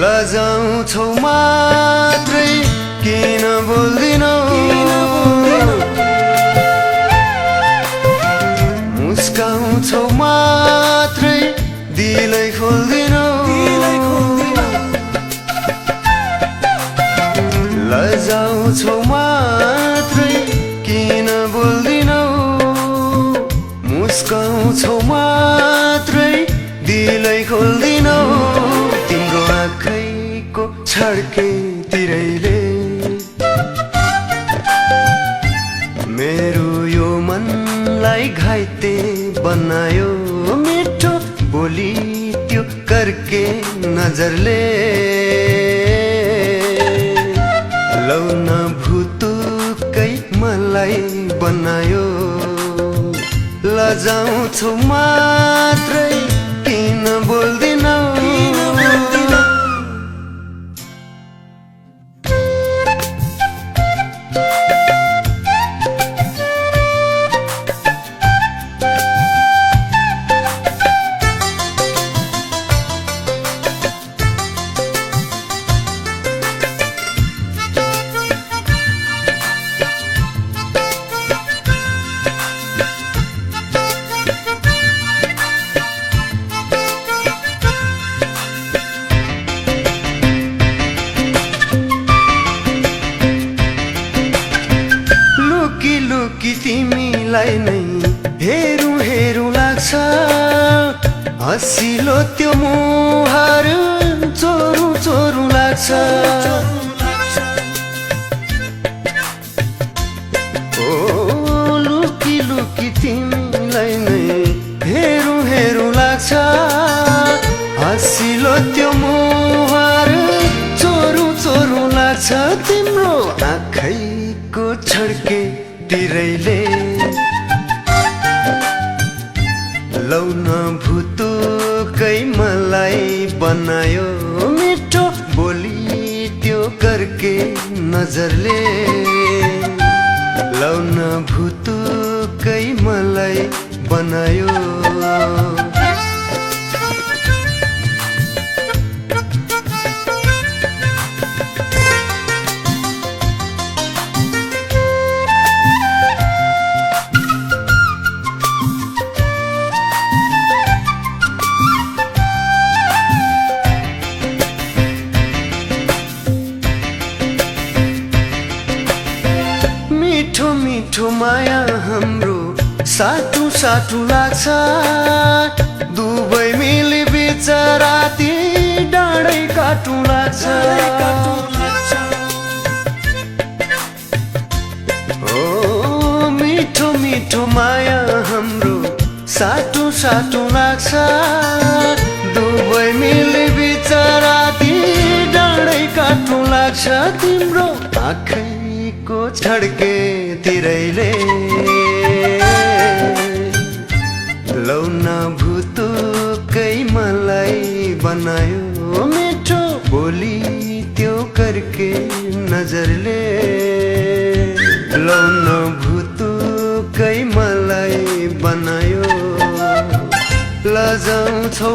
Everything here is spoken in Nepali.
लजाउँछौ मात्रै किन बोल्दिनौ मुस्काउँछौ मात्रै दिलै खोल्दिनौ लजाउँछौ मात्रै किन बोल्दिनौ मुस्काउँछौ मात्रै दिलै खोल्दिनौ तिम्रो आँखैको छड्के तिरैले मेरो यो मनलाई घाइते बनायो मिठो बोली त्यो करके नजरले लौन भुतुकै मलाई बनायो लजाउँछौ मात्रै किन बोल्दिनौ लुकी तिमीलाई नै हेरौँ हेरौँ लाग्छ हँसिलो त्यो मुहार चोरौँ चोरौँ लाग्छ ओ लुकी लुकी तिमीलाई नै हेरौँ हेरौँ लाग्छ हँसिलो त्यो मुहार चोरौँ चोरौँ लाग्छ तिम्रो आँखैको छड्के तिरैले लौन भुतुकै मलाई बनायो मिठो बोली त्यो करके नजरले लौन भुतुकै मलाई बनायो मिठो मिठो माया हाम्रो साटु साटु लाग्छ दुवै मिली बिचराती डाँडै काटु लाग्छ ओ मिठो मिठो माया हाम्रो साटु साटु लाग्छ दुवै मिली बिचराती डाँडै काटु लाग्छ तिम्रो आँखैको छड्के तिरैले लौन भुतुकै मलाई बनायो मिठो बोली त्यो करके नजरले लौन भुतुकै मलाई बनायो लजाउँछौ